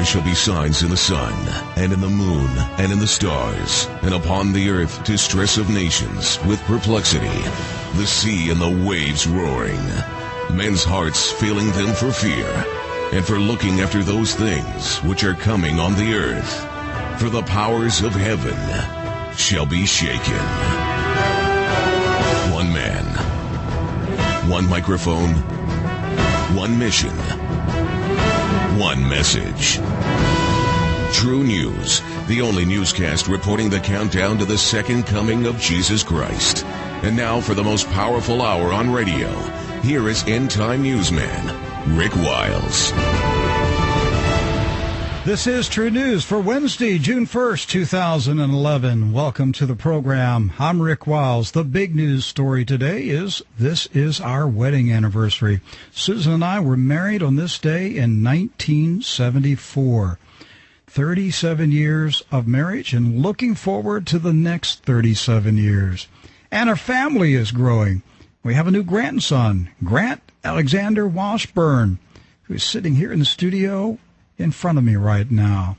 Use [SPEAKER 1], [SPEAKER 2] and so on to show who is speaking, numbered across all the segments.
[SPEAKER 1] there shall be signs in the sun, and in the moon, and in the stars, and upon the earth distress of nations, with perplexity, the sea and the waves roaring, men's hearts failing them for fear, and for looking after those things which are coming on the earth. For the powers of heaven shall be shaken. One man, one microphone, one mission, one message. True News, the only newscast reporting the countdown to the second coming of Jesus Christ. And now for the most powerful hour on radio, here is End Time Newsman, Rick Wiles.
[SPEAKER 2] This is True News for Wednesday, June 1st, 2011. Welcome to the program. I'm Rick Wiles. The big news story today is this is our wedding anniversary. Susan and I were married on this day in 1974. 37 years of marriage and looking forward to the next 37 years. And our family is growing. We have a new grandson, Grant Alexander Washburn, who's sitting here in the studio in front of me right now.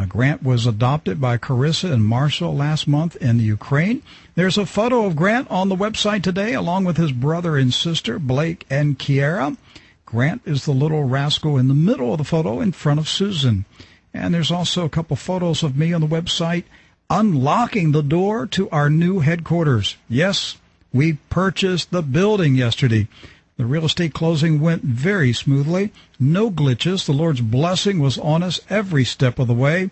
[SPEAKER 2] Grant was adopted by Carissa and Marshall last month in the Ukraine. There's a photo of Grant on the website today, along with his brother and sister, Blake and Kiara. Grant is the little rascal in the middle of the photo in front of Susan. And there's also a couple photos of me on the website unlocking the door to our new headquarters. Yes, we purchased the building yesterday. The real estate closing went very smoothly. No glitches. The Lord's blessing was on us every step of the way.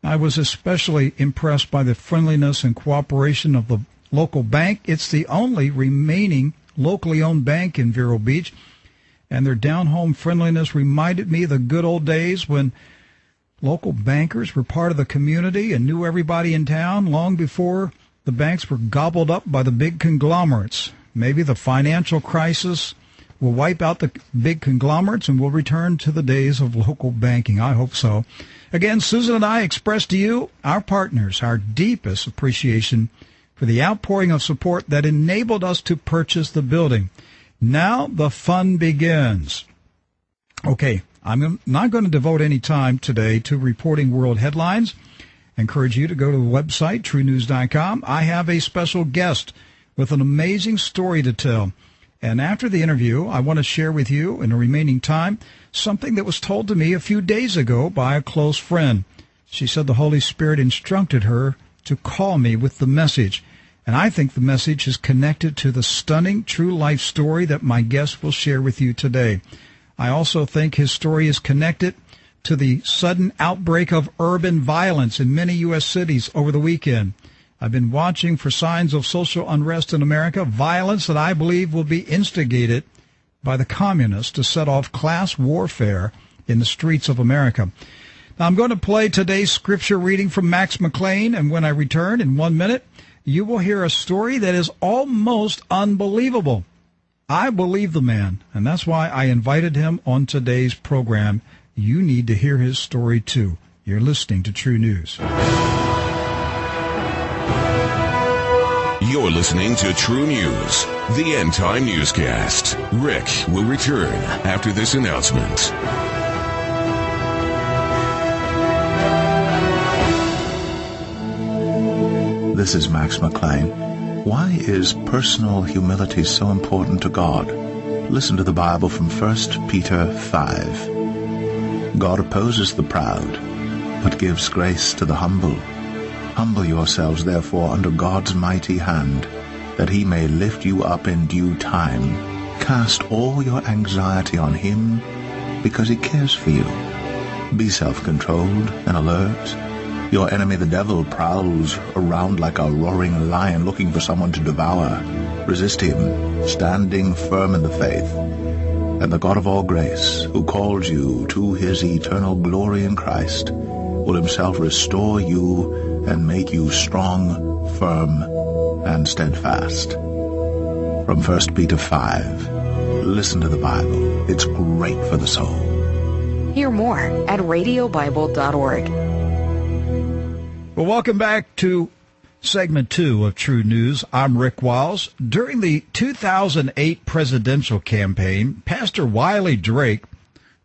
[SPEAKER 2] I was especially impressed by the friendliness and cooperation of the local bank. It's the only remaining locally owned bank in Vero Beach. And their down-home friendliness reminded me of the good old days when local bankers were part of the community and knew everybody in town long before the banks were gobbled up by the big conglomerates. Maybe the financial crisis will wipe out the big conglomerates and we'll return to the days of local banking. I hope so. Again, Susan and I express to you, our partners, our deepest appreciation for the outpouring of support that enabled us to purchase the building. Now the fun begins. Okay, I'm not going to devote any time today to reporting world headlines. I encourage you to go to the website, truenews.com. I have a special guest with an amazing story to tell. And after the interview, I want to share with you, in the remaining time, something that was told to me a few days ago by a close friend. She said the Holy Spirit instructed her to call me with the message. And I think the message is connected to the stunning true life story that my guest will share with you today. I also think his story is connected to the sudden outbreak of urban violence in many U.S. cities over the weekend. I've been watching for signs of social unrest in America, violence that I believe will be instigated by the communists to set off class warfare in the streets of America. Now, I'm going to play today's scripture reading from Max McLean, and when I return in 1 minute, you will hear a story that is almost unbelievable. I believe the man, and that's why I invited him on today's program. You need to hear his story, too. You're listening to True News.
[SPEAKER 1] You're listening to True News, the End Time Newscast. Rick will return after this announcement.
[SPEAKER 3] This is Max McLean. Why is personal humility so important to God? Listen to the Bible from 1 Peter 5. God opposes the proud, but gives grace to the humble. Humble yourselves, therefore, under God's mighty hand, that he may lift you up in due time. Cast all your anxiety on him, because he cares for you. Be self-controlled and alert. Your enemy, the devil, prowls around like a roaring lion looking for someone to devour. Resist him, standing firm in the faith. And the God of all grace, who called you to his eternal glory in Christ, will himself restore you and make you strong, firm, and steadfast. From 1 Peter 5. Listen to the Bible. It's great for the soul.
[SPEAKER 4] Hear more at radiobible.org.
[SPEAKER 2] Well, welcome back to segment 2 of True News. I'm Rick Wiles. During the 2008 presidential campaign, Pastor Wiley Drake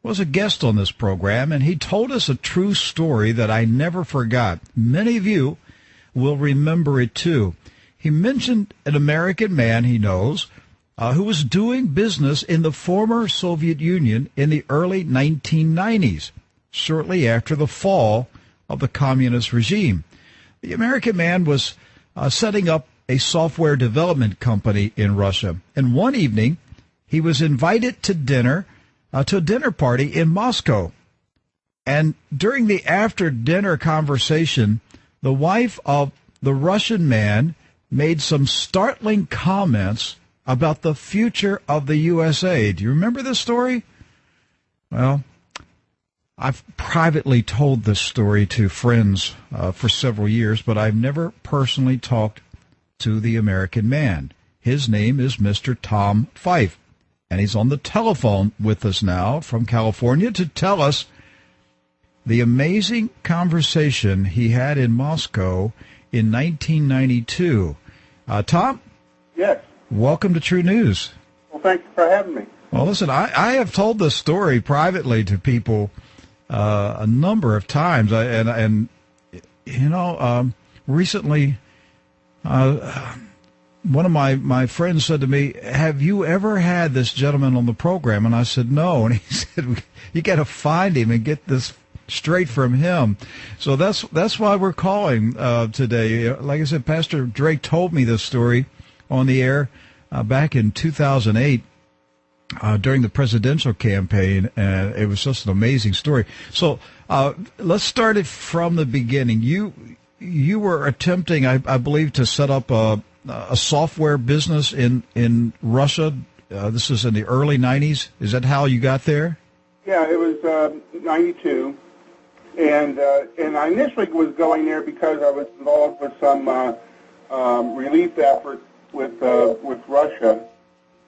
[SPEAKER 2] was a guest on this program, and he told us a true story that I never forgot. Many of you will remember it too. He mentioned an American man he knows who was doing business in the former Soviet Union in the early 1990s, shortly after the fall of the communist regime. The American man was setting up a software development company in Russia, and one evening he was invited to dinner, to a dinner party in Moscow. And during the after-dinner conversation, the wife of the Russian man made some startling comments about the future of the USA. Do you remember this story? Well, I've privately told this story to friends for several years, but I've never personally talked to the American man. His name is Mr. Tom Fife, and he's on the telephone with us now from California to tell us the amazing conversation he had in Moscow in 1992. Tom?
[SPEAKER 5] Yes.
[SPEAKER 2] Welcome to True News.
[SPEAKER 5] Well, thank you for having me.
[SPEAKER 2] Well, listen, I have told this story privately to people a number of times, recently one of my friends said to me, "Have you ever had this gentleman on the program?" And I said, "No." And he said, "You got to find him and get this straight from him." So that's why we're calling today. Like I said, Pastor Drake told me this story on the air back in 2008 during the presidential campaign, and it was just an amazing story. So let's start it from the beginning. You were attempting, I believe, to set up a software business in Russia. This is in the early 90s. Is that how you got there?
[SPEAKER 5] Yeah, it was 92. And I initially was going there because I was involved with some relief efforts with Russia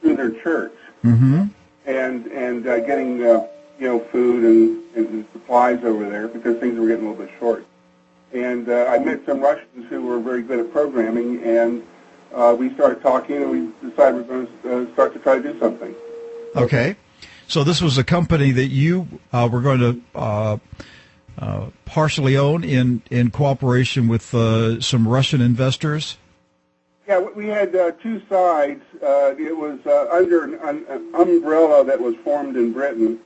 [SPEAKER 5] through their church, and getting food and supplies over there because things were getting a little bit short. And I met some Russians who were very good at programming, and we started talking, and we decided we're going to start to try to do something.
[SPEAKER 2] Okay, so this was a company that you were going to partially own in cooperation with some Russian investors?
[SPEAKER 5] Yeah, we had two sides. It was under an umbrella that was formed in Britain,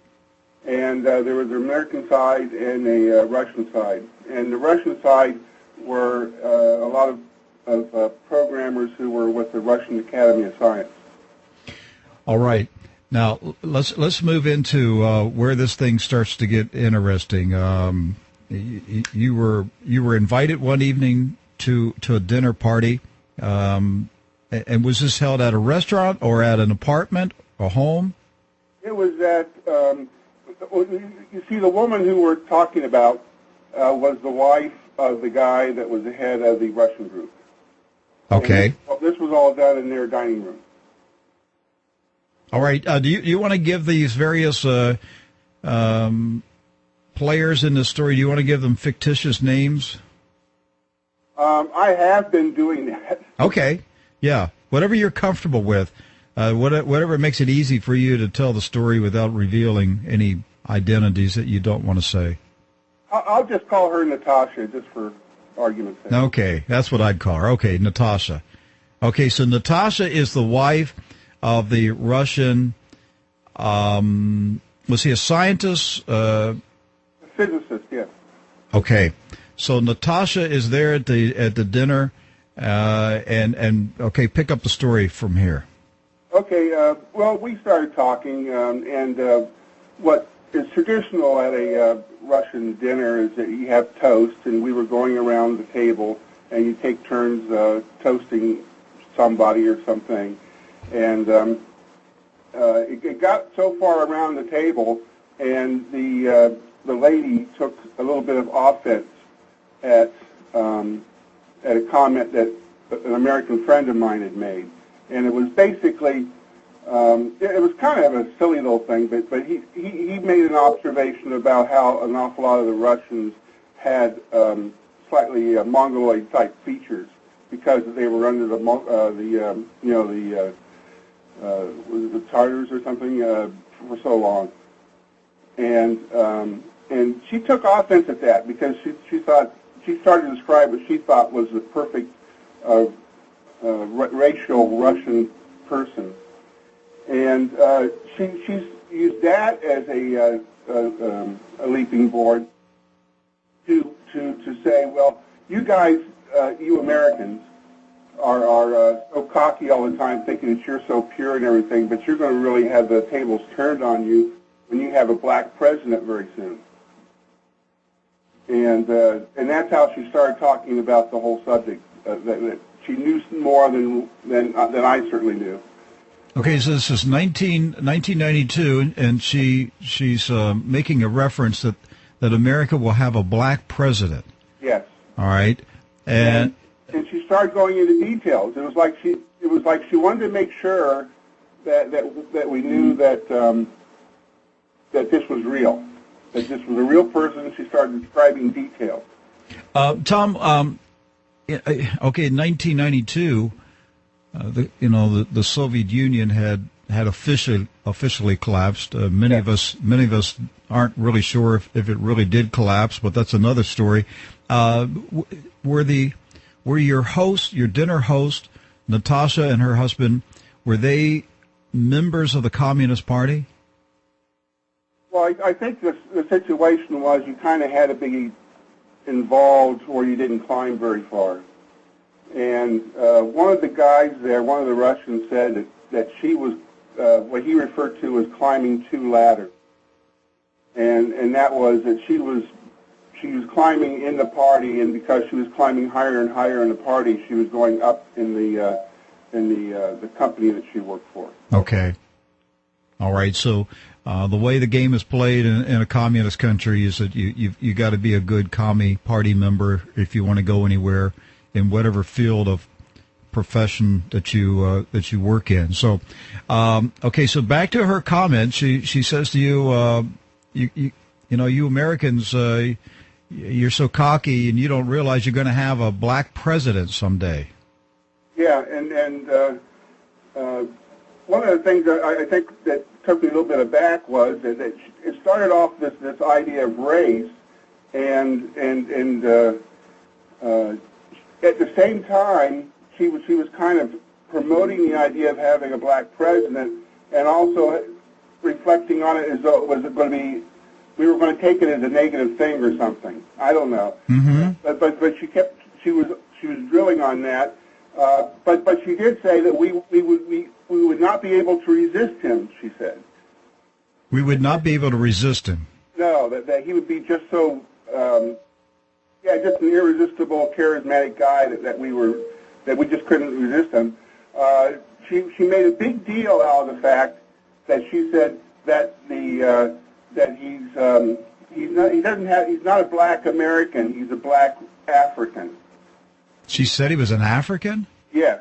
[SPEAKER 5] and there was an American side and a Russian side. And the Russian side were a lot of programmers who were with the Russian Academy of Science.
[SPEAKER 2] All right. Now let's move into where this thing starts to get interesting. You were invited one evening to a dinner party, and was this held at a restaurant or at an apartment, a home?
[SPEAKER 5] It was at. You see, the woman who we're talking about was the wife of the guy that was the head of the Russian group.
[SPEAKER 2] Okay.
[SPEAKER 5] This was all done in their dining room.
[SPEAKER 2] All right. Do you want to give these various players in the story, do you want to give them fictitious names?
[SPEAKER 5] I have been doing that.
[SPEAKER 2] Okay. Yeah. Whatever you're comfortable with. Whatever makes it easy for you to tell the story without revealing any identities that you don't want to say.
[SPEAKER 5] I'll just call her Natasha, just for argument's sake.
[SPEAKER 2] Okay. That's what I'd call her. Okay, Natasha. Okay, so Natasha is the wife of the Russian, was he a scientist?
[SPEAKER 5] A physicist, yes.
[SPEAKER 2] Okay, so Natasha is there at the dinner, and okay, pick up the story from here.
[SPEAKER 5] Okay, well, we started talking, and what is traditional at a Russian dinner is that you have toast, and we were going around the table, and you take turns toasting somebody or something. And it got so far around the table, and the lady took a little bit of offense at a comment that an American friend of mine had made, and it was basically it was kind of a silly little thing, but he made an observation about how an awful lot of the Russians had slightly Mongoloid type features because they were under the Tartars or something for so long. and she took offense at that because she thought she started to describe what she thought was the perfect racial Russian person, and she's used that as a leaping board to say, well, you guys, you Americans, are so cocky all the time, thinking that you're so pure and everything, but you're going to really have the tables turned on you when you have a black president very soon. And that's how she started talking about the whole subject. That she knew more than I certainly knew.
[SPEAKER 2] Okay, so this is 1992, and she's making a reference that America will have a black president.
[SPEAKER 5] Yes.
[SPEAKER 2] All right, and
[SPEAKER 5] she started going into details. It was like she wanted to make sure that we knew that this was real, that this was a real person. She started describing details.
[SPEAKER 2] Tom, okay, in 1992, the Soviet Union had officially collapsed. Many of us aren't really sure if it really did collapse, but that's another story. Were your dinner host, Natasha, and her husband, were they members of the Communist Party?
[SPEAKER 5] Well, I think the situation was you kind of had to be involved or you didn't climb very far. And one of the guys there, one of the Russians, said that she was what he referred to as climbing two ladders. And that was that she was climbing in the party, and because she was climbing higher and higher in the party, she was going up in the company that she worked for.
[SPEAKER 2] Okay. All right. So the way the game is played in a communist country is that you got to be a good commie party member if you want to go anywhere in whatever field of profession that you work in. So, okay. So back to her comment. She says to you, you Americans, you're so cocky and you don't realize you're going to have a black president someday.
[SPEAKER 5] Yeah, and one of the things that I think that took me a little bit aback was that it started off this idea of race, and at the same time she was kind of promoting the idea of having a black president, and also reflecting on it as though it was going to be, we were going to take it as a negative thing or something. I don't know. Mm-hmm. But she was drilling on that. But she did say that we would not be able to resist him. She said
[SPEAKER 2] we would not be able to resist him.
[SPEAKER 5] No, that he would be just so just an irresistible, charismatic guy that we just couldn't resist him. She made a big deal out of the fact that she said that that he's not a black American. He's a black African.
[SPEAKER 2] She said he was an African?
[SPEAKER 5] Yes.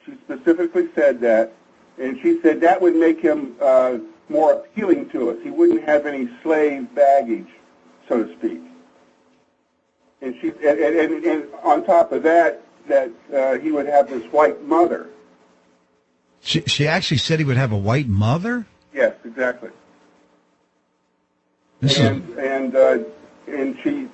[SPEAKER 5] She specifically said that, and she said that would make him more appealing to us. He wouldn't have any slave baggage, so to speak. And and on top of that, he would have this white mother.
[SPEAKER 2] She actually said he would have a white mother?
[SPEAKER 5] Yes, exactly. And she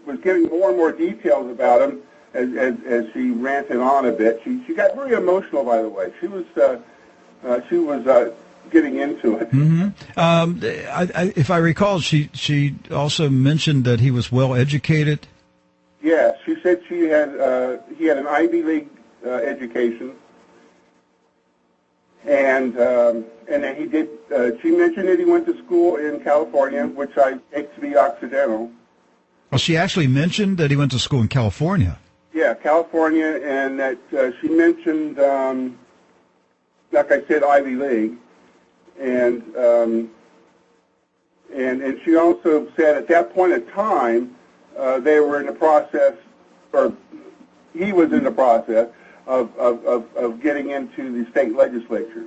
[SPEAKER 5] was giving more and more details about him as she ranted on a bit. She got very emotional, by the way. She was getting into it.
[SPEAKER 2] Mm-hmm. If I recall, she also mentioned that he was well educated.
[SPEAKER 5] Yes, she said he had an Ivy League education, and then he did. She mentioned that he went to school in California, which I take to be Occidental.
[SPEAKER 2] Well, she actually mentioned that he went to school in California.
[SPEAKER 5] Yeah, California, and that she mentioned, like I said, Ivy League, and she also said at that point in time they were in the process, or he was in the process of getting into the state legislature.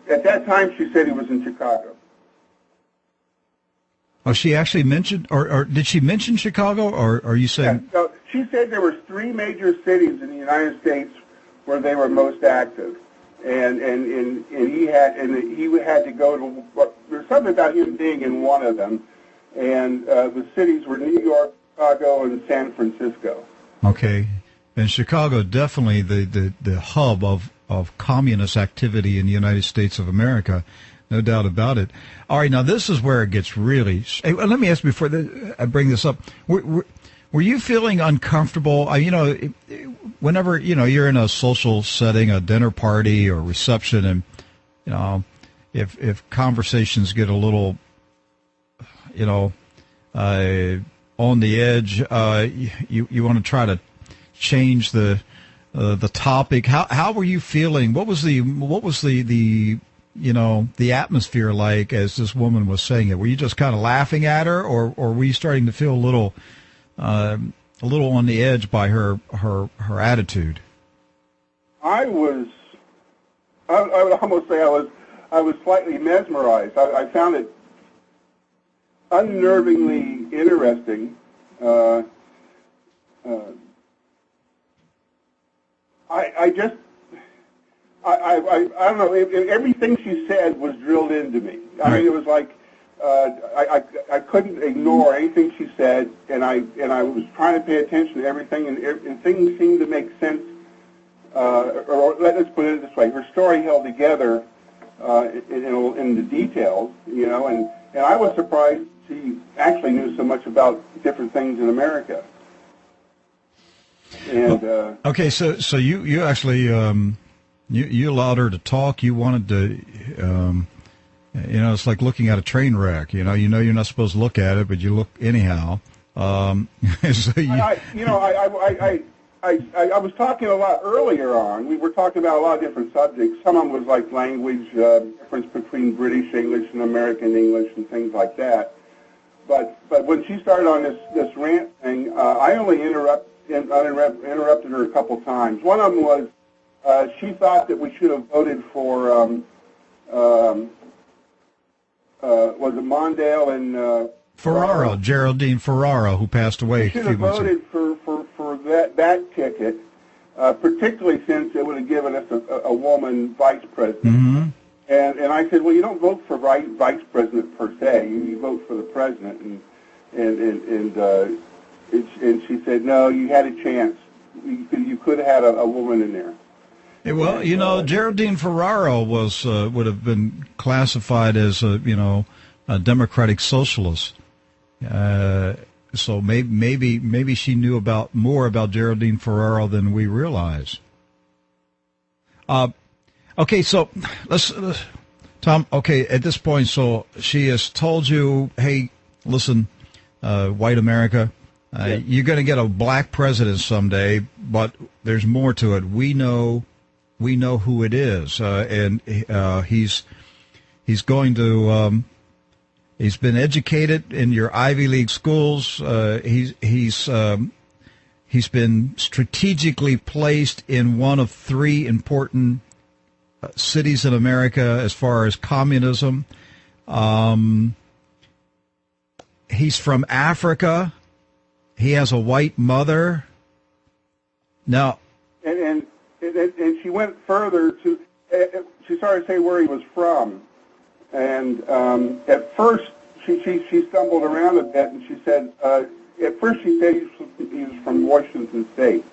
[SPEAKER 5] At that time, she said he was in Chicago.
[SPEAKER 2] Oh, she actually mentioned, or did she mention Chicago, or are you saying?
[SPEAKER 5] Yeah, so she said there were 3 major cities in the United States where they were most active. and he had to go to. There's something about him being in one of them, and the cities were New York, Chicago, and San Francisco.
[SPEAKER 2] Okay, and Chicago definitely the hub of communist activity in the United States of America, no doubt about it. All right, now this is where it gets really. Hey, let me ask you before I bring this up. Were you feeling uncomfortable? Whenever you're in a social setting, a dinner party or reception, and if conversations get a little, on the edge, you want to try to change the topic. How were you feeling? What was the atmosphere like as this woman was saying it? Were you just kind of laughing at her, or were you starting to feel a little on the edge by her attitude?
[SPEAKER 5] I would almost say I was slightly mesmerized. I found it unnervingly interesting. I don't know. Everything she said was drilled into me. I mean, it was like I couldn't ignore anything she said, and I was trying to pay attention to everything, and things seemed to make sense. Or let's put it this way: her story held together in the details, and I was surprised she actually knew so much about different things in America. And
[SPEAKER 2] okay, so you actually you allowed her to talk. You wanted to. It's like looking at a train wreck. You know you're not supposed to look at it, but you look anyhow. So I was talking a lot earlier on. We were talking about a lot of different subjects. Some of them was like language, difference between British English and American English and things like that. But when she started on this rant thing, I only interrupted her a couple times. One of them was she thought that we should have voted for was it Mondale and Ferraro, Geraldine Ferraro, who passed away a few months ago.
[SPEAKER 5] We should have voted for that ticket, particularly since it would have given us a woman vice president.
[SPEAKER 2] Mm-hmm.
[SPEAKER 5] And I said, well, you don't vote for vice president per se. You vote for the president. And she said, no, you had a chance. You could have had a woman in there.
[SPEAKER 2] Yeah, well, Geraldine Ferraro would have been classified as a democratic socialist. So maybe she knew more about Geraldine Ferraro than we realize. Okay, so let's Tom. Okay, at this point, so she has told you, hey, listen, white America, you're going to get a black president someday, but there's more to it. We know who it is, and he's going to. He's been educated in your Ivy League schools. He's been strategically placed in one of three important cities in America as far as communism. He's from Africa. He has a white mother. Now,
[SPEAKER 5] and she went further to. She started to say where he was from. And at first, she stumbled around a bit, and she said, at first she said he was from Washington State.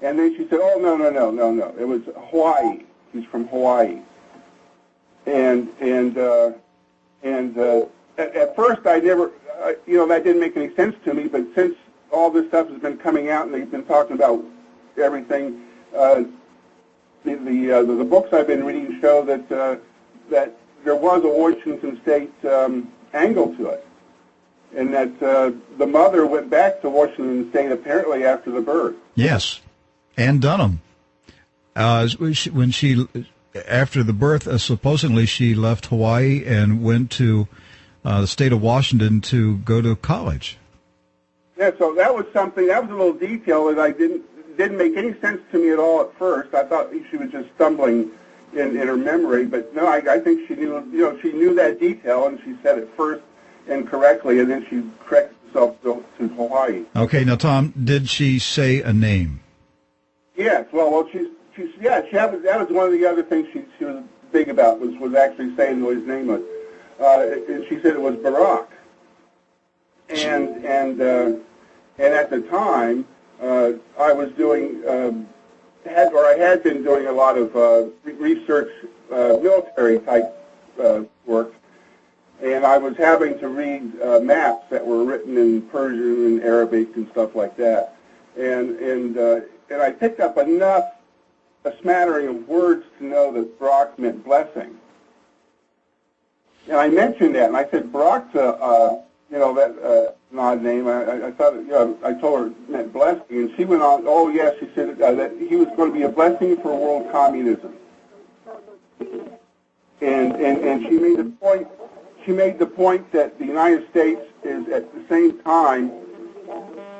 [SPEAKER 5] And then she said, oh, no. It was Hawaii. He's from Hawaii. And at first I never, that didn't make any sense to me, but since all this stuff has been coming out and they've been talking about everything, the books I've been reading show that there was a Washington State angle to it, and that the mother went back to Washington State apparently after the birth.
[SPEAKER 2] Yes, Ann Dunham. When she, after the birth, supposedly she left Hawaii and went to the state of Washington to go to college.
[SPEAKER 5] Yeah, so that was a little detail that didn't make any sense to me at all at first. I thought she was just stumbling in her memory, but no, I think she knew, she knew that detail, and she said it first incorrectly, and then she corrected herself to Hawaii.
[SPEAKER 2] Okay, now Tom, did she say a name?
[SPEAKER 5] Yes, well, that was one of the other things she was big about was actually saying what his name was. And she said it was Barack. And at the time, I was doing I had been doing a lot of research, military type work, and I was having to read maps that were written in Persian and Arabic and stuff like that, and I picked up a smattering of words to know that Barak meant blessing. And I mentioned that, and I said, Barak's that an odd name. I thought, I told her it meant blessing, and she went on, oh, yes, she said that he was going to be a blessing for world communism. And she made the point that the United States is at the same time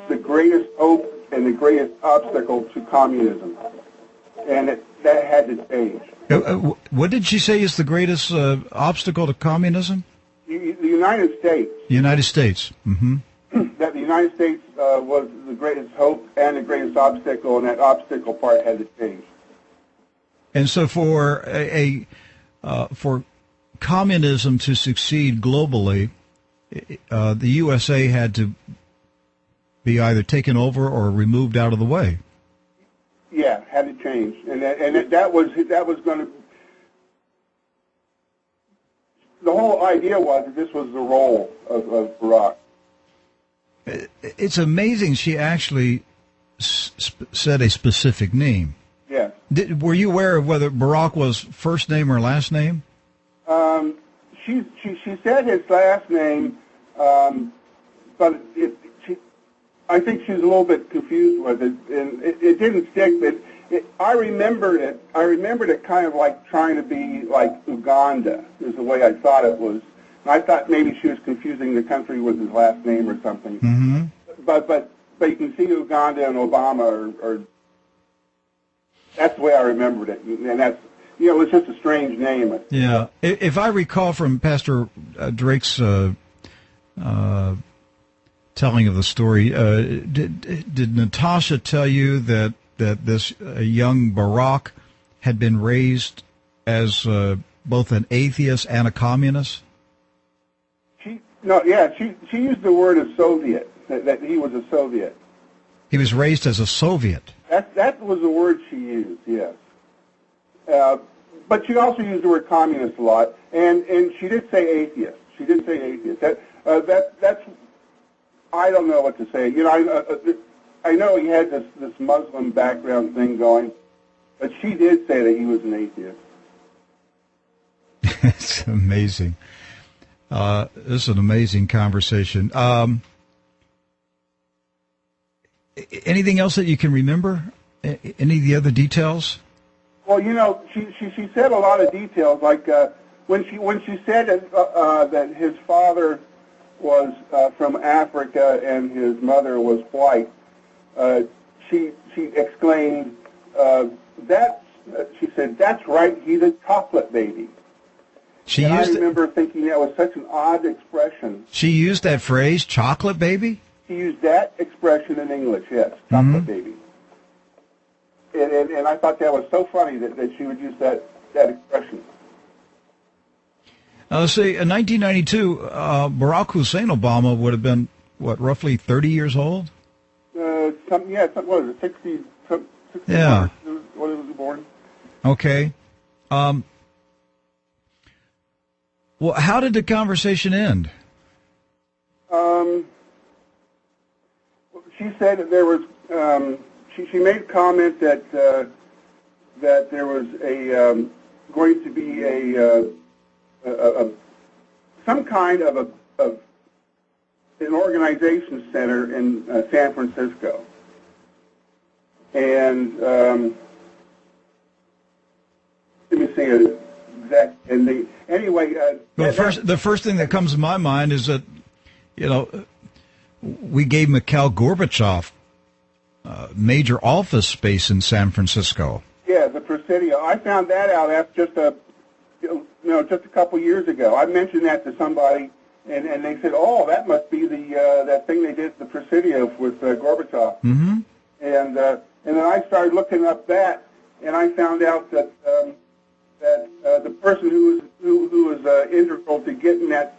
[SPEAKER 5] the greatest hope and the greatest obstacle to communism. And that had to change.
[SPEAKER 2] What did she say is the greatest obstacle to communism?
[SPEAKER 5] The United States.
[SPEAKER 2] The United States. Mm-hmm.
[SPEAKER 5] That the United States was the greatest hope and the greatest obstacle, and that obstacle part had to change.
[SPEAKER 2] And so for for communism to succeed globally, the USA had to be either taken over or removed out of the way.
[SPEAKER 5] Yeah, had to change, and that was going to. The whole idea was that this was the role of Barack.
[SPEAKER 2] It's amazing she actually said a specific name.
[SPEAKER 5] Yes.
[SPEAKER 2] Were you aware of whether Barack was first name or last name?
[SPEAKER 5] She said his last name, but I think she was a little bit confused with it, and it didn't stick. But I remembered it. I remembered it kind of like trying to be like Uganda, is the way I thought it was. And I thought maybe she was confusing the country with his last name or something.
[SPEAKER 2] Mm-hmm.
[SPEAKER 5] But you can see Uganda and Obama or that's the way I remembered it, and that's it was just a strange name.
[SPEAKER 2] Yeah, if I recall from Pastor Drake's telling of the story, did Natasha tell you that this young Barack had been raised as both an atheist and a communist?
[SPEAKER 5] She used the word a Soviet, that he was a Soviet.
[SPEAKER 2] He was raised as a Soviet.
[SPEAKER 5] That was the word she used, yes. But she also used the word communist a lot, and she did say atheist. She did say atheist. That's I don't know what to say. I know he had this Muslim background thing going, but she did say that he was an atheist.
[SPEAKER 2] It's amazing. This is an amazing conversation. Anything else that you can remember? Any of the other details?
[SPEAKER 5] Well, she said a lot of details, like when she said that his father was from Africa and his mother was white. She exclaimed, she said, "That's right, he's a chocolate baby." I remember thinking that was such an odd expression.
[SPEAKER 2] She used that phrase, chocolate baby?
[SPEAKER 5] She used that expression in English, yes, chocolate baby. And I thought that was so funny that she would use that expression.
[SPEAKER 2] Let's see, in 1992, Barack Hussein Obama would have been, roughly 30 years old?
[SPEAKER 5] What was it, 60?
[SPEAKER 2] Yeah.
[SPEAKER 5] When he was born?
[SPEAKER 2] Okay. Well, how did the conversation end?
[SPEAKER 5] She said that there was. She made a comment that there was going to be some kind of an organization center in San Francisco, and let me see that. And
[SPEAKER 2] the first thing that comes to my mind is that we gave Mikhail Gorbachev major office space in San Francisco.
[SPEAKER 5] Yeah, the Presidio. I found that out after just a couple years ago. I mentioned that to somebody, and they said, "Oh, that must be that thing they did at the Presidio with Gorbachev."
[SPEAKER 2] Mm-hmm.
[SPEAKER 5] And then I started looking up that, and I found out that the person who was integral to getting that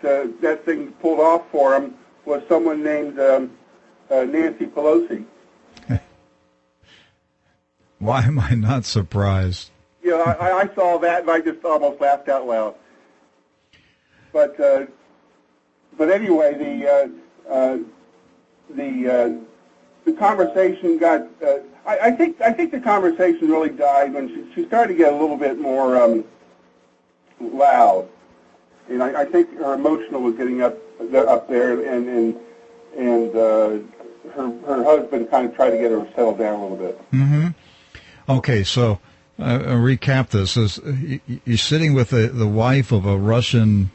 [SPEAKER 5] thing pulled off for him was someone named Nancy Pelosi.
[SPEAKER 2] Why am I not surprised?
[SPEAKER 5] Yeah, I saw that and I just almost laughed out loud. But anyway, the conversation got. I think the conversation really died when she started to get a little bit more loud, and I think her emotional was getting up there, and her husband kind of tried to get her settled down a little bit.
[SPEAKER 2] Mm-hmm. Okay, so I'll recap this. You're sitting with the wife of a Russian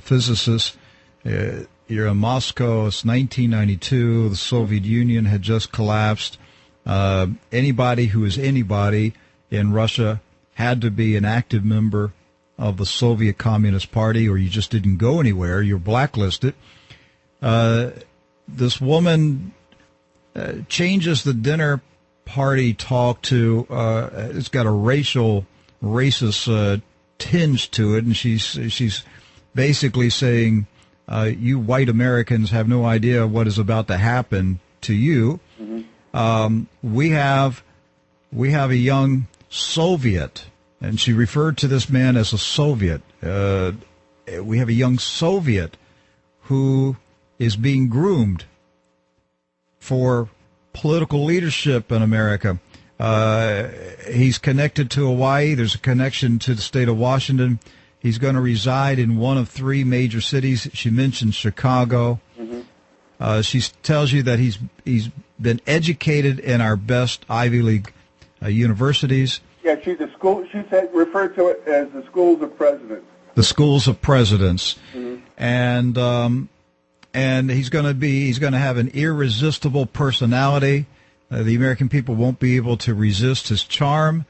[SPEAKER 2] physicist. You're in Moscow. It's 1992. The Soviet Union had just collapsed. Anybody who is anybody in Russia had to be an active member of the Soviet Communist Party, or you just didn't go anywhere. You're blacklisted. This woman changes the dinner party talk to it's got a racist tinge to it, and she's basically saying you white Americans have no idea what is about to happen to you. Mm-hmm. We have a young Soviet, and she referred to this man as a Soviet. We have a young Soviet who is being groomed for political leadership in America. He's connected to Hawaii. There's a connection to the state of Washington. He's going to reside in one of three major cities. She mentioned Chicago. Mm-hmm. She tells you that he's been educated in our best Ivy League universities.
[SPEAKER 5] Yeah, she's a school. She said referred to it as the schools of presidents.
[SPEAKER 2] The schools of presidents,
[SPEAKER 5] mm-hmm.
[SPEAKER 2] and he's going to have an irresistible personality. The American people won't be able to resist his charm,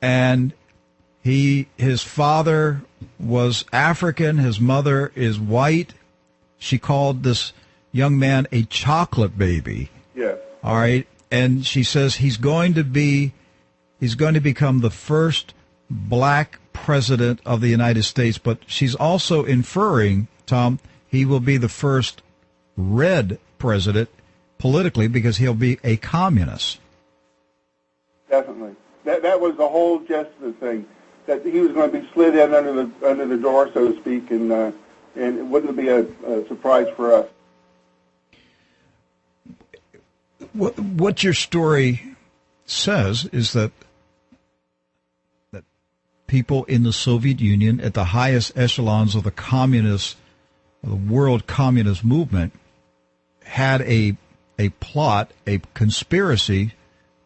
[SPEAKER 2] and his father was African, his mother is white. She called this young man a chocolate baby.
[SPEAKER 5] Yeah.
[SPEAKER 2] All right, and she says he's going to become the first black president of the United States, but she's also inferring, Tom, he will be the first red president politically because he'll be a communist.
[SPEAKER 5] Definitely. That was the whole gist of the thing, that he was going to be slid in under the door, so to speak, and it wouldn't be a surprise for us.
[SPEAKER 2] What your story says is that people in the Soviet Union at the highest echelons of the world communist movement had a plot, a conspiracy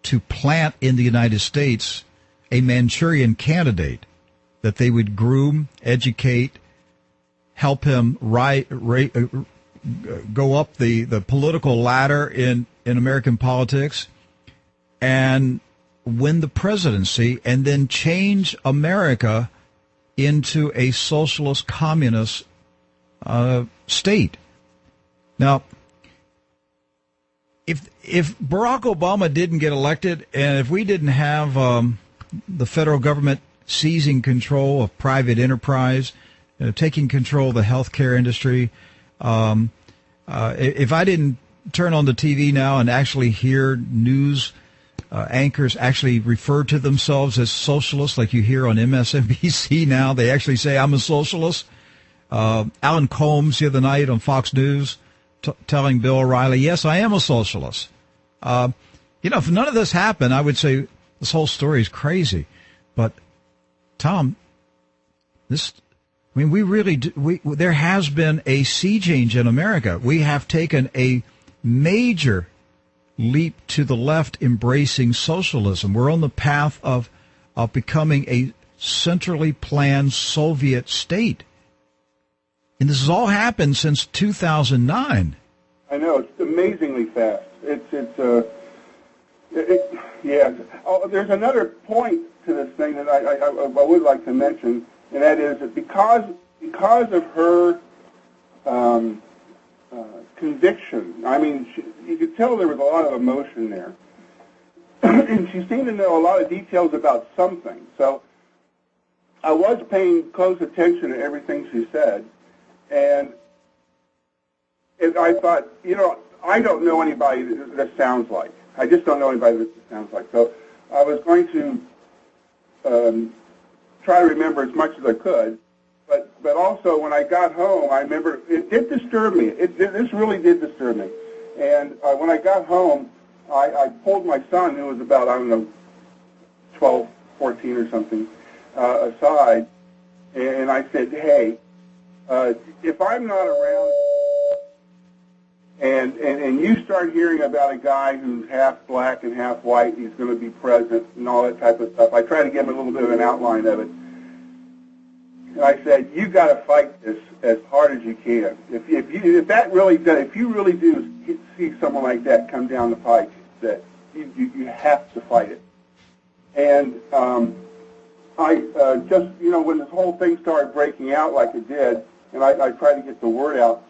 [SPEAKER 2] to plant in the United States a Manchurian candidate that they would groom, educate, help him go up the political ladder in American politics and win the presidency, and then change America into a socialist communist state. Now, if Barack Obama didn't get elected, and if we didn't have the federal government seizing control of private enterprise, taking control of the healthcare industry, if I didn't turn on the TV now and actually hear news anchors actually refer to themselves as socialists, like you hear on MSNBC now, they actually say, I'm a socialist. Alan Combs the other night on Fox News telling Bill O'Reilly, yes, I am a socialist. If none of this happened, I would say this whole story is crazy. But, Tom, there has been a sea change in America. We have taken a major leap to the left, embracing socialism. We're on the path of becoming a centrally planned Soviet state. And this has all happened since 2009.
[SPEAKER 5] I know, it's amazingly fast. Yeah. Oh, there's another point to this thing that I would like to mention, and that is that because of her conviction, I mean, you could tell there was a lot of emotion there. and she seemed to know a lot of details about something. So I was paying close attention to everything she said, and I thought, I don't know anybody that sounds like. I just don't know anybody that sounds like. So I was going to try to remember as much as I could. But also, when I got home, I remember it did disturb me. This really did disturb me. And when I got home, I pulled my son, who was about, 12, 14 or something, aside, and I said, hey, if I'm not around and you start hearing about a guy who's half black and half white, he's going to be president and all that type of stuff, I try to give him a little bit of an outline of it. And I said, you got to fight this as hard as you can. If you really do see someone like that come down the pike, that you have to fight it. And I just, when this whole thing started breaking out like it did, and I tried to get the word out,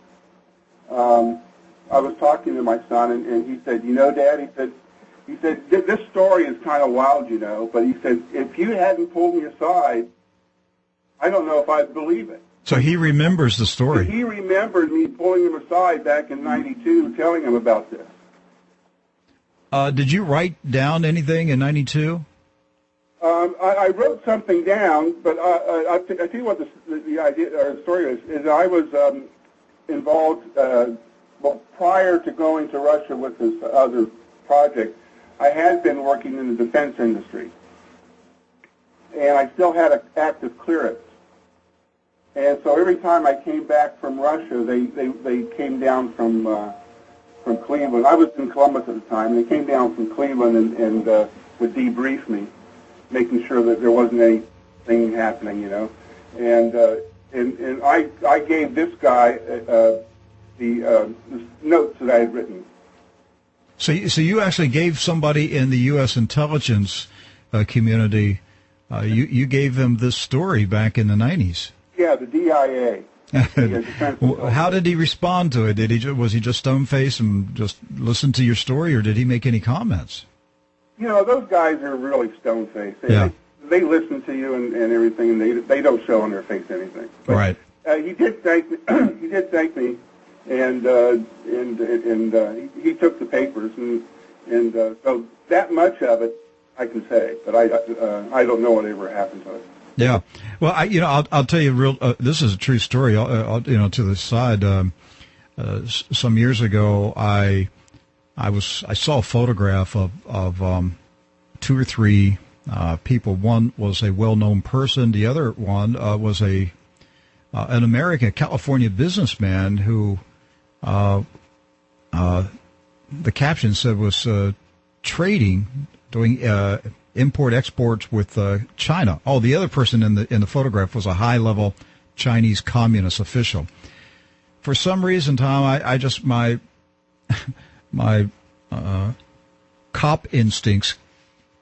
[SPEAKER 5] I was talking to my son, and he said, Dad, he said, this story is kind of wild, but he said, if you hadn't pulled me aside, I don't know if I'd believe it.
[SPEAKER 2] So he remembers the story.
[SPEAKER 5] He remembered me pulling him aside back in '92, telling him about this.
[SPEAKER 2] Did you write down anything in '92?
[SPEAKER 5] I wrote something down, but I tell you what the idea or the story is I was involved. Prior to going to Russia with this other project, I had been working in the defense industry, and I still had an active clearance. And so every time I came back from Russia, they came down from Cleveland. I was in Columbus at the time. They came down from Cleveland and would debrief me, making sure that there wasn't anything happening, And I gave this guy the notes that I had written.
[SPEAKER 2] So you actually gave somebody in the U.S. intelligence community, you gave them this story back in the 90s.
[SPEAKER 5] Yeah, the DIA.
[SPEAKER 2] How did he respond to it? Was he just stone-faced and just listened to your story, or did he make any comments?
[SPEAKER 5] Those guys are really stone-faced. They listen to you and everything, and they don't show on their face anything. But,
[SPEAKER 2] right.
[SPEAKER 5] He did thank me. He did thank me, and he took the papers, and so that much of it I can say, but I don't know whatever happened to it.
[SPEAKER 2] Yeah, well, I'll tell you this is a true story. To the side. Some years ago, I saw a photograph of 2 or 3 people. One was a well-known person. The other one was an American, California businessman who the caption said was trading, doing import-exports with China. Oh, the other person in the photograph was a high-level Chinese communist official. For some reason, Tom, I just my cop instincts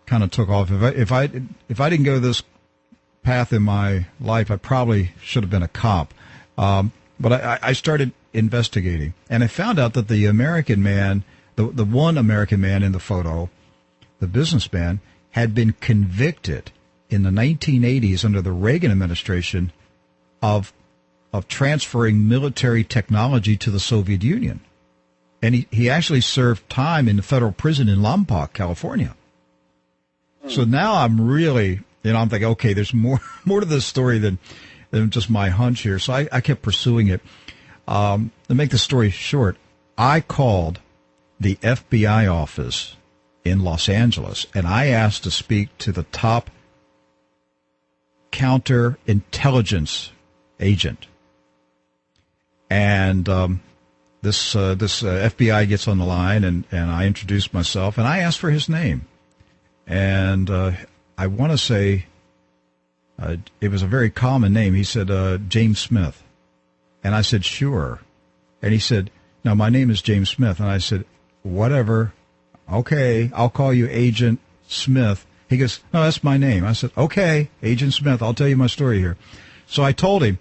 [SPEAKER 2] kind of took off. If I didn't go this path in my life, I probably should have been a cop. But I started investigating, and I found out that the American man, the one American man in the photo, the businessman, had been convicted in the 1980s under the Reagan administration of transferring military technology to the Soviet Union. And he actually served time in the federal prison in Lompoc, California. So now I'm really, I'm thinking, okay, there's more to this story than just my hunch here. So I kept pursuing it. To make the story short, I called the FBI office in Los Angeles, and I asked to speak to the top counterintelligence agent. And this FBI gets on the line, and I introduced myself, and I asked for his name. And I want to say it was a very common name. He said, James Smith. And I said, sure. And he said, no, my name is James Smith. And I said, whatever. Okay, I'll call you Agent Smith. He goes, no, that's my name. I said, okay, Agent Smith, I'll tell you my story here. So I told him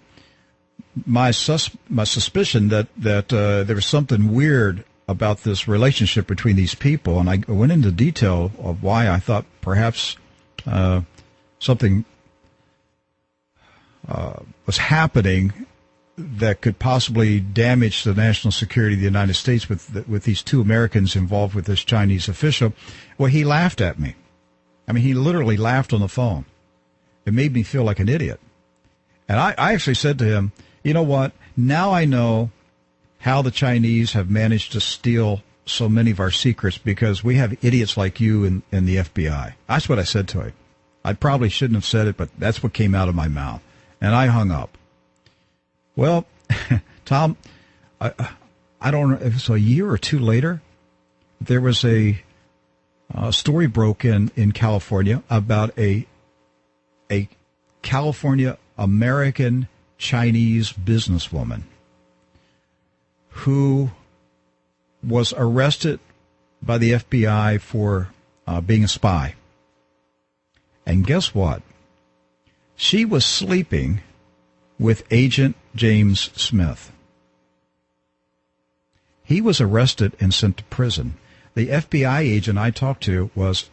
[SPEAKER 2] my suspicion that there was something weird about this relationship between these people, and I went into detail of why I thought perhaps something was happening that could possibly damage the national security of the United States with these two Americans involved with this Chinese official. Well, he laughed at me. I mean, he literally laughed on the phone. It made me feel like an idiot. And I actually said to him, you know what? Now I know how the Chinese have managed to steal so many of our secrets, because we have idiots like you in the FBI. That's what I said to him. I probably shouldn't have said it, but that's what came out of my mouth. And I hung up. Well, Tom, I don't know if it was a year or two later, there was a story broke in California about a California American Chinese businesswoman who was arrested by the FBI for being a spy. And guess what? She was sleeping with Agent James Smith. He was arrested and sent to prison. The FBI agent I talked to was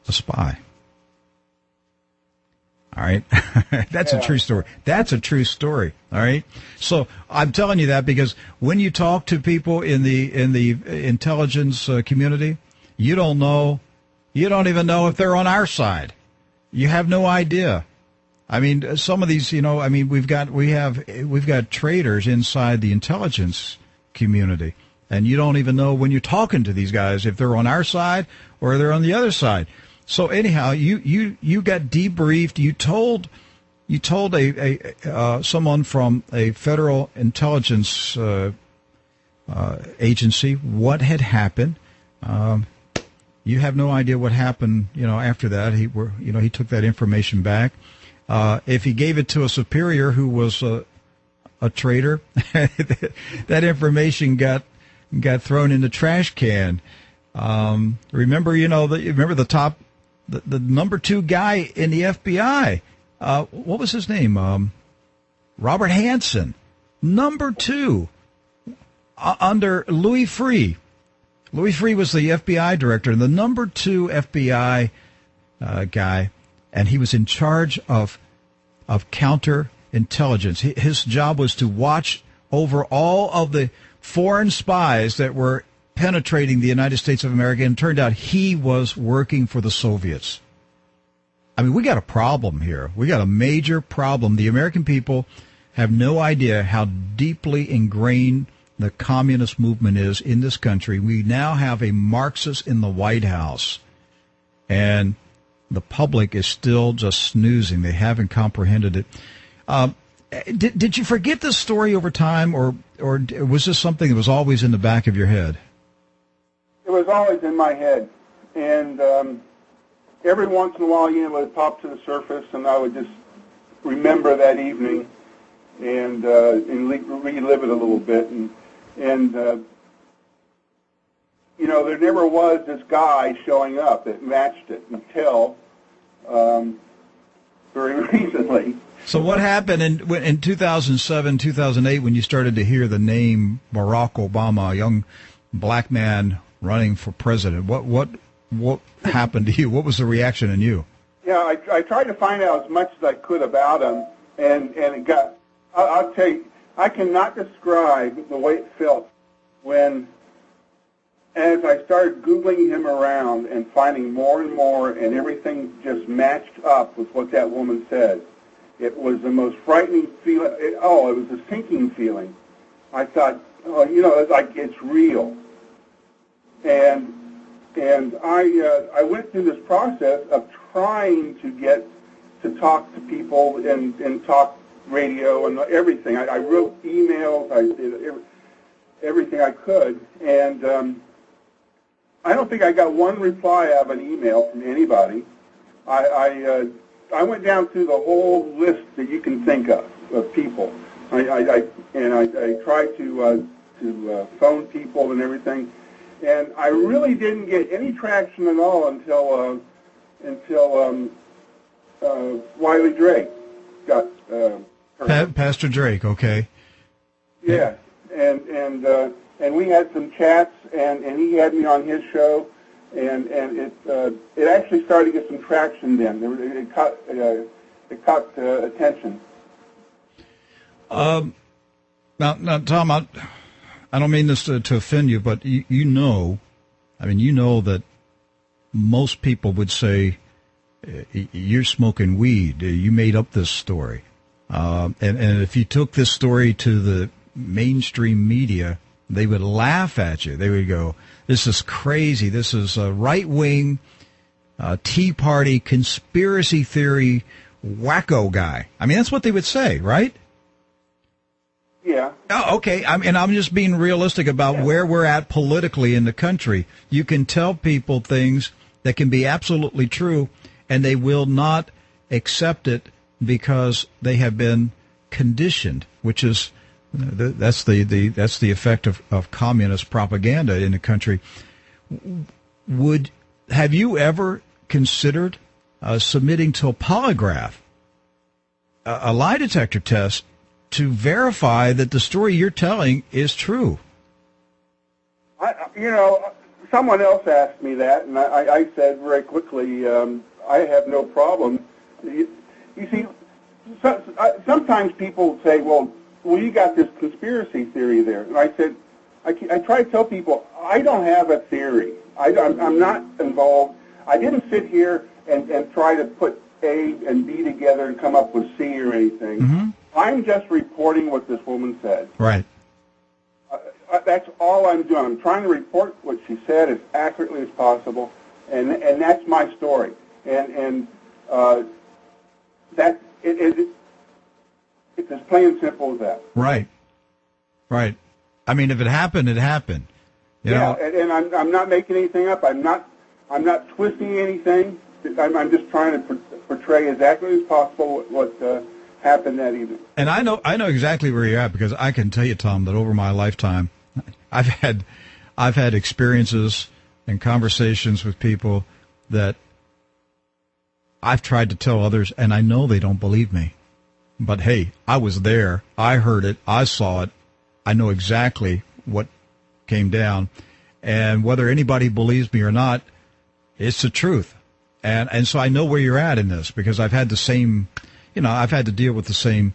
[SPEAKER 2] a spy. All right. That's a true story. That's a true story. All right. So I'm telling you that because when you talk to people in the intelligence community, you don't even know if they're on our side. You have no idea. I mean, some of these, we've got traitors inside the intelligence community, and you don't even know when you're talking to these guys if they're on our side or they're on the other side. So anyhow, you got debriefed. You told someone from a federal intelligence agency what had happened. You have no idea what happened. After that, he took that information back. If he gave it to a superior who was a traitor, that information got thrown in the trash can. Remember the number 2 guy in the FBI. What was his name? Robert Hansen, number 2 under Louis Freeh. Louis Freeh was the FBI director, and the number 2 FBI guy. And he was in charge of counterintelligence. His job was to watch over all of the foreign spies that were penetrating the United States of America, and it turned out he was working for the Soviets. I mean, we got a problem here. We got a major problem. The American people have no idea how deeply ingrained the communist movement is in this country. We now have a Marxist in the White House, and the public is still just snoozing. They haven't comprehended it. Did you forget this story over time, or was this something that was always in the back of your head?
[SPEAKER 5] It was always in my head, and every once in a while, it would pop to the surface, and I would just remember that evening and relive it a little bit, and there never was this guy showing up that matched it until very recently.
[SPEAKER 2] So what happened in 2007, 2008 when you started to hear the name Barack Obama, a young black man running for president? What happened to you? What was the reaction in you?
[SPEAKER 5] Yeah, I tried to find out as much as I could about him, and it got. I'll tell you, I cannot describe the way it felt when, as I started Googling him around and finding more and more, and everything just matched up with what that woman said. It was the most frightening feeling. It was a sinking feeling. I thought, it's like it's real. And I went through this process of trying to get to talk to people and talk radio and everything. I wrote emails. I did everything I could, and I don't think I got one reply of an email from anybody. I went down through the whole list that you can think of people. I tried to phone people and everything, and I really didn't get any traction at all until Wiley Drake got
[SPEAKER 2] Pastor Drake, okay.
[SPEAKER 5] Yeah, and and we had some chats, and he had me on his show, and it actually started to get some traction then. It caught attention.
[SPEAKER 2] Now, Tom, I don't mean this to offend you, but you know that most people would say you're smoking weed. You made up this story. And if you took this story to the mainstream media, they would laugh at you. They would go, "This is crazy. This is a right-wing Tea Party conspiracy theory wacko guy." I mean, that's what they would say, right?
[SPEAKER 5] Yeah.
[SPEAKER 2] Oh, okay. I'm just being realistic about where we're at politically in the country. You can tell people things that can be absolutely true, and they will not accept it because they have been conditioned, which is that's the effect of communist propaganda in the country. Have you ever considered submitting to a polygraph, a lie detector test, to verify that the story you're telling is true?
[SPEAKER 5] Someone else asked me that, and I said very quickly, I have no problem. You see, sometimes people say, well, you got this conspiracy theory there. And I said, I try to tell people, I don't have a theory. I'm not involved. I didn't sit here and try to put A and B together and come up with C or anything. Mm-hmm. I'm just reporting what this woman said.
[SPEAKER 2] Right.
[SPEAKER 5] That's all I'm doing. I'm trying to report what she said as accurately as possible, and that's my story. And that it's as plain and simple as that.
[SPEAKER 2] Right. Right. I mean, if it happened, it happened. You know?
[SPEAKER 5] And I'm not making anything up. I'm not twisting anything. I'm just trying to portray as accurately as possible what happened that evening.
[SPEAKER 2] And I know exactly where you're at, because I can tell you, Tom, that over my lifetime, I've had experiences and conversations with people that I've tried to tell others, and I know they don't believe me. But hey, I was there. I heard it. I saw it. I know exactly what came down. And whether anybody believes me or not, it's the truth. And so I know where you're at in this, because I've had the same, I've had to deal with the same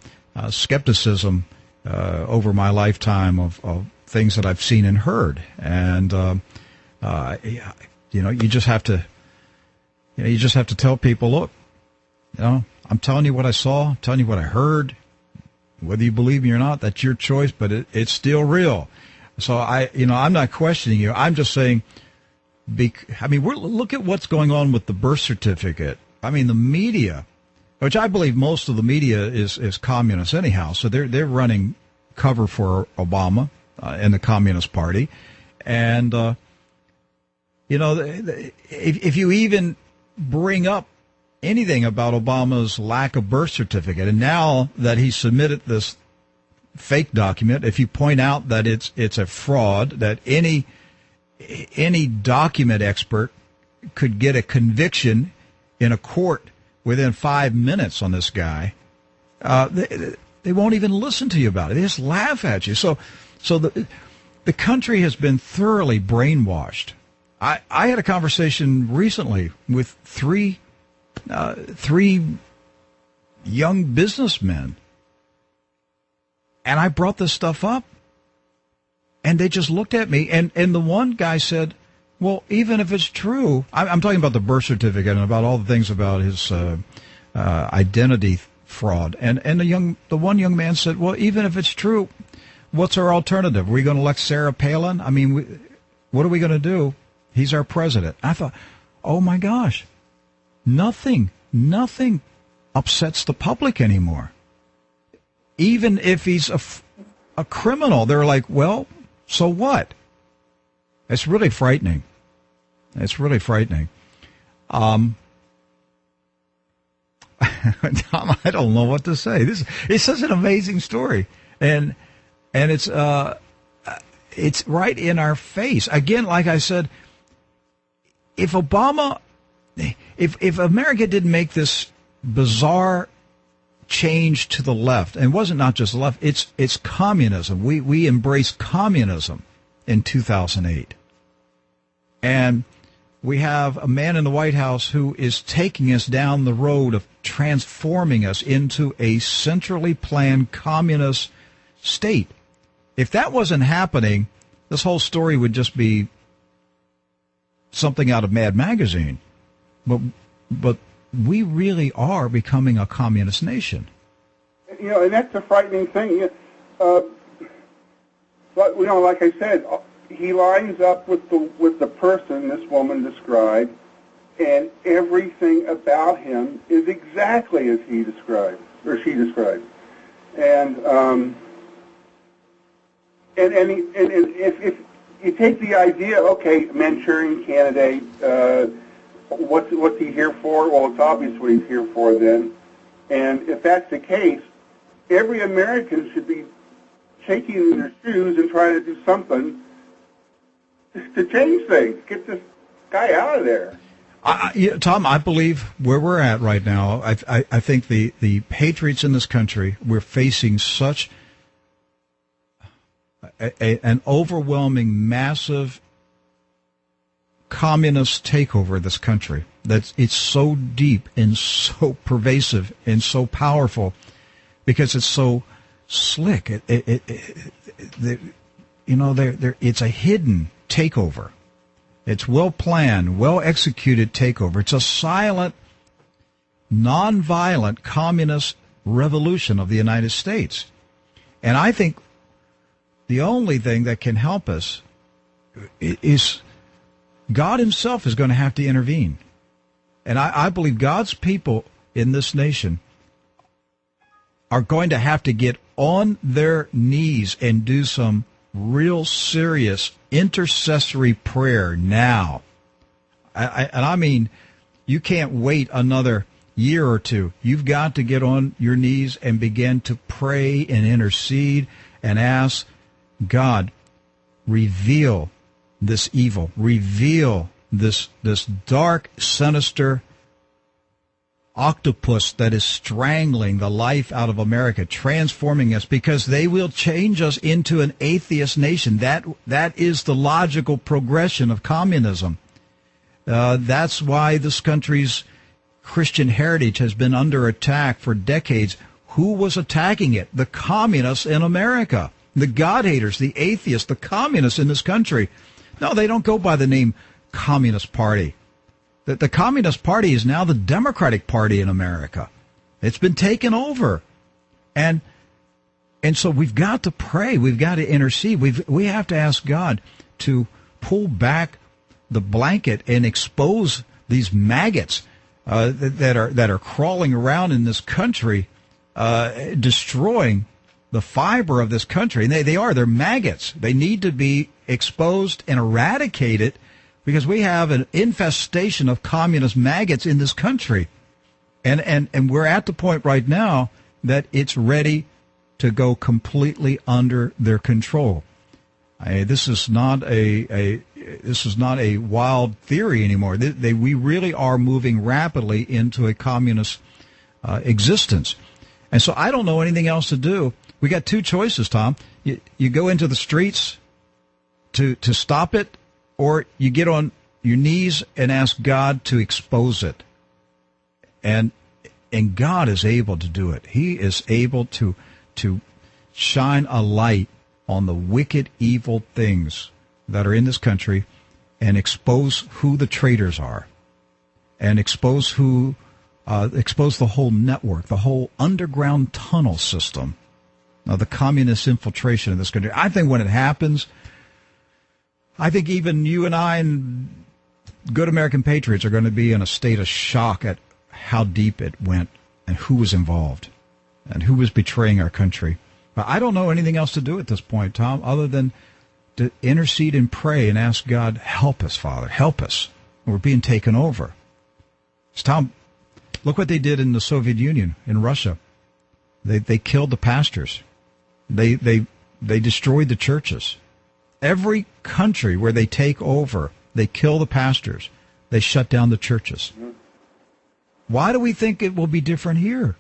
[SPEAKER 2] skepticism over my lifetime of things that I've seen and heard. And, you just have to tell people, look, I'm telling you what I saw, I'm telling you what I heard. Whether you believe me or not, that's your choice, but it's still real. So I'm not questioning you. I'm just saying, look at what's going on with the birth certificate. I mean, the media, which I believe most of the media is communist anyhow, so they're running cover for Obama and the Communist Party. And, if you even bring up anything about Obama's lack of birth certificate, and now that he submitted this fake document, if you point out that it's a fraud, that any document expert could get a conviction in a court within 5 minutes on this guy, they won't even listen to you about it. They just laugh at you. So the country has been thoroughly brainwashed. I had a conversation recently with three young businessmen, and I brought this stuff up, and they just looked at me, and the one guy said, well, even if it's true, I'm talking about the birth certificate and about all the things about his identity fraud, and the one young man said, well, even if it's true, what's our alternative? Are we going to elect Sarah Palin? I mean, what are we going to do? He's our president. I thought, oh my gosh, nothing upsets the public anymore. Even if he's a criminal, they're like, well, so what? It's really frightening. It's really frightening. Tom, I don't know what to say. It's such an amazing story, and it's right in our face. Again, like I said, if America didn't make this bizarre change to the left, and it wasn't not just the left, it's communism. We embrace communism. in 2008. And we have a man in the White House who is taking us down the road of transforming us into a centrally planned communist state. If that wasn't happening, this whole story would just be something out of Mad Magazine. But we really are becoming a communist nation.
[SPEAKER 5] And that's a frightening thing. But like I said, he lines up with the person this woman described, and everything about him is exactly as he described or she described. And if you take the idea, okay, Manchurian candidate, what's he here for? Well, it's obvious what he's here for then. And if that's the case, every American should be shaking in their shoes and trying to do something to change things, get this guy out of there.
[SPEAKER 2] Tom, I believe where we're at right now, I think the patriots in this country, we're facing such an overwhelming, massive communist takeover of this country. It's so deep and so pervasive and so powerful because it's so slick. It's a hidden takeover. It's well planned, well executed takeover. It's a silent, nonviolent communist revolution of the United States. And I think the only thing that can help us is God himself is going to have to intervene. And I believe God's people in this nation are going to have to get on their knees and do some real serious intercessory prayer now. I mean, you can't wait another year or two. You've got to get on your knees and begin to pray and intercede and ask God, reveal this evil, reveal this dark, sinister octopus that is strangling the life out of America, transforming us, because they will change us into an atheist nation. That is the logical progression of communism. That's why this country's Christian heritage has been under attack for decades. Who was attacking it? The communists in America, the God-haters, the atheists, the communists in this country. No, they don't go by the name Communist Party. The Communist Party is now the Democratic Party in America. It's been taken over. And so we've got to pray. We've got to intercede. We have to ask God to pull back the blanket and expose these maggots that are crawling around in this country, destroying the fiber of this country. And they're maggots. They need to be exposed and eradicated, because we have an infestation of communist maggots in this country. And we're at the point right now that it's ready to go completely under their control. This is not a wild theory anymore. We really are moving rapidly into a communist existence. And so I don't know anything else to do. We got two choices, Tom. You go into the streets to stop it, or you get on your knees and ask God to expose it. And God is able to do it. He is able to shine a light on the wicked, evil things that are in this country and expose who the traitors are, and expose the whole network, the whole underground tunnel system of the communist infiltration of this country. I think when it happens, I think even you and I and good American patriots are going to be in a state of shock at how deep it went and who was involved and who was betraying our country. But I don't know anything else to do at this point, Tom, other than to intercede and pray and ask God, help us, Father, help us. We're being taken over. Tom, look what they did in the Soviet Union, in Russia. They killed the pastors. They destroyed the churches. Every country where they take over, they kill the pastors. They shut down the churches. Why do we think it will be different here?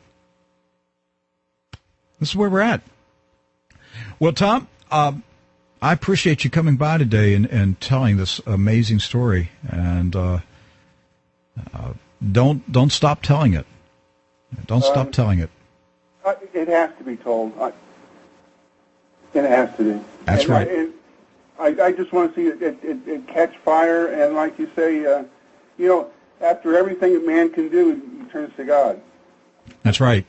[SPEAKER 2] This is where we're at. Well, Tom, I I appreciate you coming by today and telling this amazing story. And don't stop telling it. Don't stop telling it.
[SPEAKER 5] It has to be told. It has to be.
[SPEAKER 2] That's right.
[SPEAKER 5] I just want to see it catch fire, and like you say, after everything that man can do, he turns to God.
[SPEAKER 2] That's right.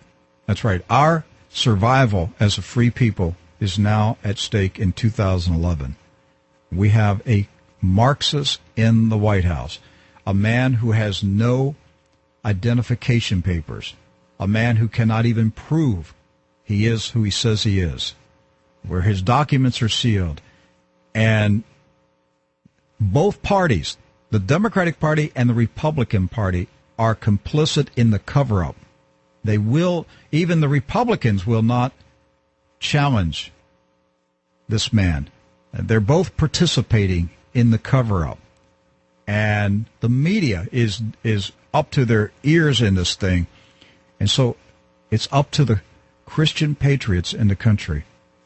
[SPEAKER 2] That's right. Our survival as a free people is now at stake in 2011. We have a Marxist in the White House, a man who has no identification papers, a man who cannot even prove he is who he says he is, where his documents are sealed. And both parties, the Democratic Party and the Republican Party, are complicit in the cover-up. They will, even the Republicans will not challenge this man. They're both participating in the cover-up. And the media is up to their ears in this thing. And so it's up to the Christian patriots in the country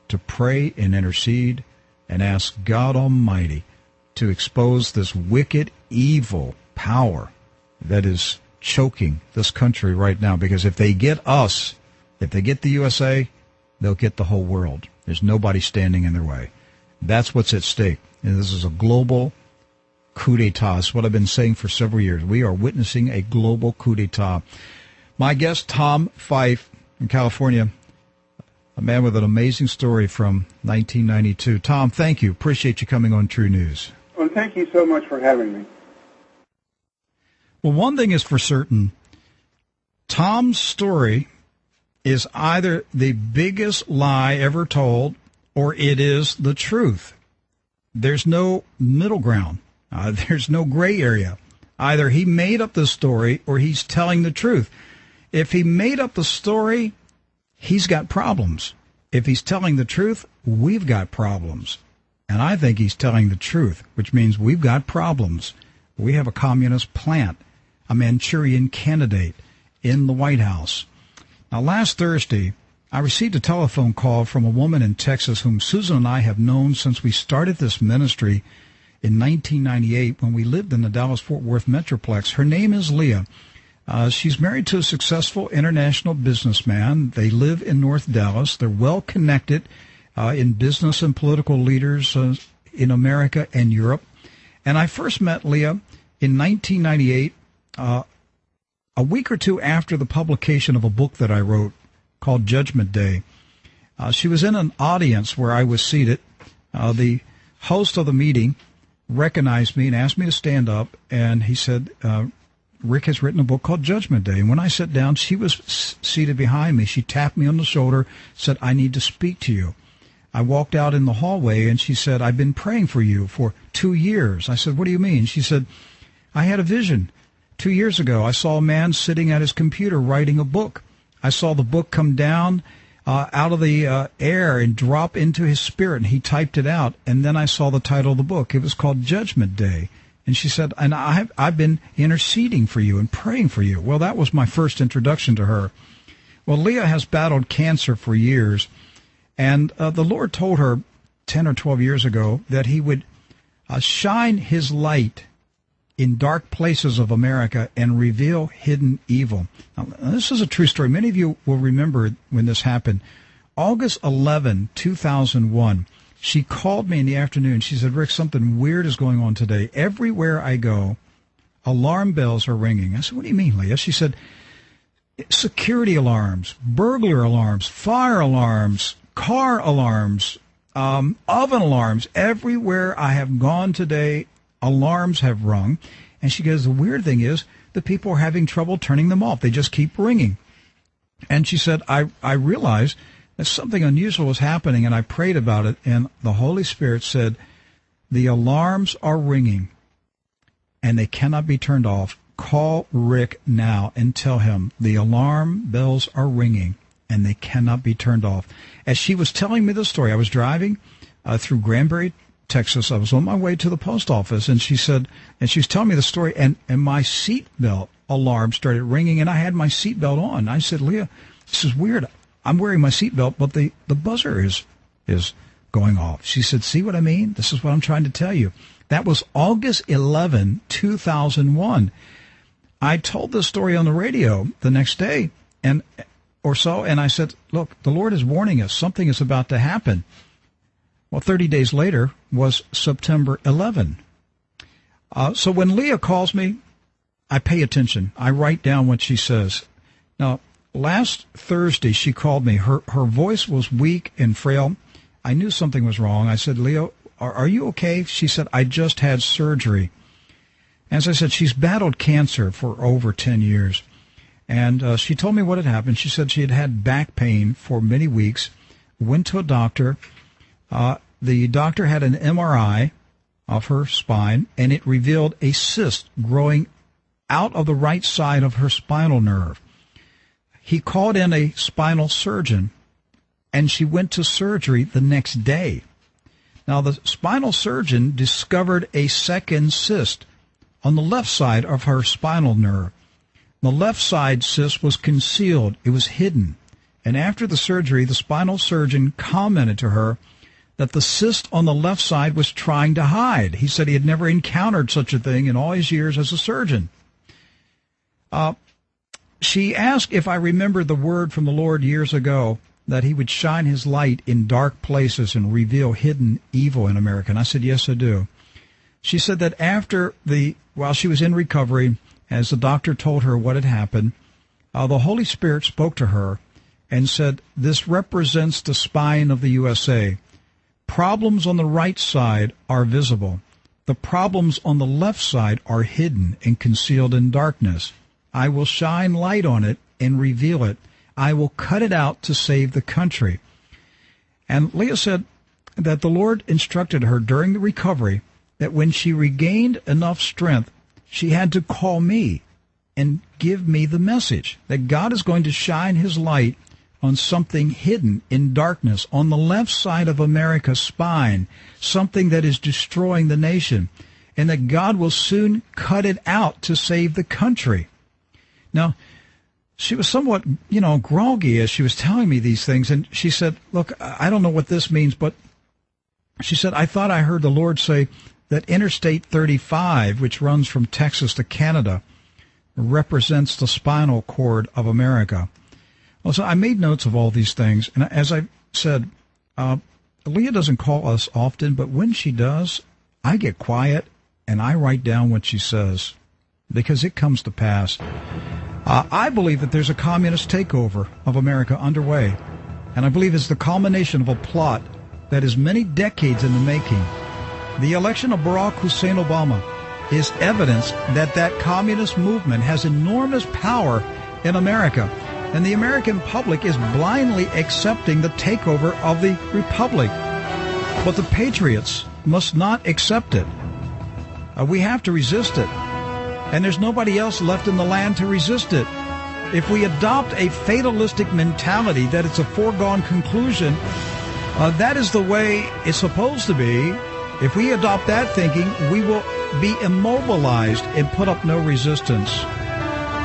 [SPEAKER 2] to pray and intercede and ask God Almighty to expose this wicked, evil power that is choking this country right now. Because if they get us, if they get the USA, they'll get the whole world. There's nobody standing in their way. That's what's at stake. And this is a global coup d'etat. It's what I've been saying for several years. We are witnessing a global coup d'etat. My guest, Tom Fife in California, a man with an amazing story from 1992. Tom, thank you. Appreciate you coming on True News.
[SPEAKER 5] Well, thank you so much for having me.
[SPEAKER 2] Well, one thing is for certain. Tom's story is either the biggest lie ever told or it is the truth. There's no middle ground. There's no gray area. Either he made up the story or he's telling the truth. If he made up the story, he's got problems. If he's telling the truth, we've got problems. And I think he's telling the truth, which means we've got problems. We have a communist plant, a Manchurian candidate in the White House. Now, last Thursday, I received a telephone call from a woman in Texas whom Susan and I have known since we started this ministry in 1998 when we lived in the Dallas-Fort Worth Metroplex. Her name is Leah. She's married to a successful international businessman. They live in North Dallas. They're well connected in business and political leaders in America and Europe. And I first met Leah in 1998, a week or two after the publication of a book that I wrote called Judgment Day. She was in an audience where I was seated. The host of the meeting recognized me and asked me to stand up, and he said, Rick has written a book called Judgment Day. And when I sat down, she was seated behind me. She tapped me on the shoulder, said, I need to speak to you. I walked out in the hallway, and she said, I've been praying for you for 2 years. I said, what do you mean? She said, I had a vision. 2 years ago, I saw a man sitting at his computer writing a book. I saw the book come down out of the air and drop into his spirit, and he typed it out. And then I saw the title of the book. It was called Judgment Day. And she said, and I've been interceding for you and praying for you. Well, that was my first introduction to her. Well, Leah has battled cancer for years, and the Lord told her 10 or 12 years ago that he would shine his light in dark places of America and reveal hidden evil. Now, this is a true story. Many of you will remember when this happened. August 11, 2001, she called me in the afternoon. She said, Rick, something weird is going on today. Everywhere I go, alarm bells are ringing. I said, what do you mean, Leah? She said, security alarms, burglar alarms, fire alarms, car alarms, oven alarms. Everywhere I have gone today, alarms have rung. And she goes, the weird thing is the people are having trouble turning them off. They just keep ringing. And she said, I realized that something unusual was happening, and I prayed about it, and the Holy Spirit said, the alarms are ringing, and they cannot be turned off. Call Rick now and tell him the alarm bells are ringing, and they cannot be turned off. As she was telling me the story, I was driving through Granbury, Texas. I was on my way to the post office, and she said, and she was telling me the story, and my seatbelt alarm started ringing, and I had my seatbelt on. I said, Leah, this is weird. I'm wearing my seatbelt, but the buzzer is going off. She said, see what I mean? This is what I'm trying to tell you. That was August 11, 2001. I told this story on the radio the next day and I said, look, the Lord is warning us. Something is about to happen. Well, 30 days later was September 11. So when Leah calls me, I pay attention. I write down what she says. Now, last Thursday, she called me. Her voice was weak and frail. I knew something was wrong. I said, Leah, are you okay? She said, I just had surgery. As I said, she's battled cancer for over 10 years. And she told me what had happened. She said she had had back pain for many weeks, went to a doctor. The doctor had an MRI of her spine, and it revealed a cyst growing out of the right side of her spinal nerve. He called in a spinal surgeon, and she went to surgery the next day. Now, the spinal surgeon discovered a second cyst on the left side of her spinal nerve. The left side cyst was concealed. It was hidden. And after the surgery, the spinal surgeon commented to her that the cyst on the left side was trying to hide. He said he had never encountered such a thing in all his years as a surgeon. She asked if I remembered the word from the Lord years ago that he would shine his light in dark places and reveal hidden evil in America. And I said, yes, I do. She said that while she was in recovery, as the doctor told her what had happened, the Holy Spirit spoke to her and said, this represents the spine of the USA. Problems on the right side are visible. The problems on the left side are hidden and concealed in darkness. I will shine light on it and reveal it. I will cut it out to save the country. And Leah said that the Lord instructed her during the recovery that when she regained enough strength, she had to call me and give me the message that God is going to shine his light on something hidden in darkness on the left side of America's spine, something that is destroying the nation, and that God will soon cut it out to save the country. Now, she was somewhat, groggy as she was telling me these things, and she said, look, I don't know what this means, but she said, I thought I heard the Lord say that Interstate 35, which runs from Texas to Canada, represents the spinal cord of America. Well, so I made notes of all these things, and as I said, Leah doesn't call us often, but when she does, I get quiet and I write down what she says, because it comes to pass. I believe that there's a communist takeover of America underway, and I believe it's the culmination of a plot that is many decades in the making. The election of Barack Hussein Obama is evidence that that communist movement has enormous power in America, and the American public is blindly accepting the takeover of the republic. But the patriots must not accept it. We have to resist it, and there's nobody else left in the land to resist it. If we adopt a fatalistic mentality that it's a foregone conclusion, that is the way it's supposed to be. If we adopt that thinking, we will be immobilized and put up no resistance.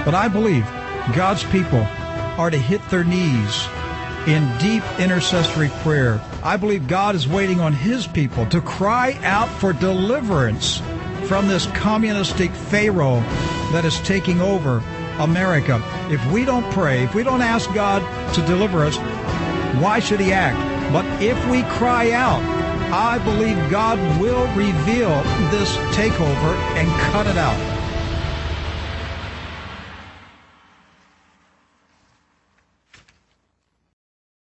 [SPEAKER 2] But I believe God's people are to hit their knees in deep intercessory prayer. I believe God is waiting on his people to cry out for deliverance from this communistic Pharaoh that is taking over America. If we don't pray, if we don't ask God to deliver us, why should he act? But if we cry out, I believe God will reveal this takeover and cut it out.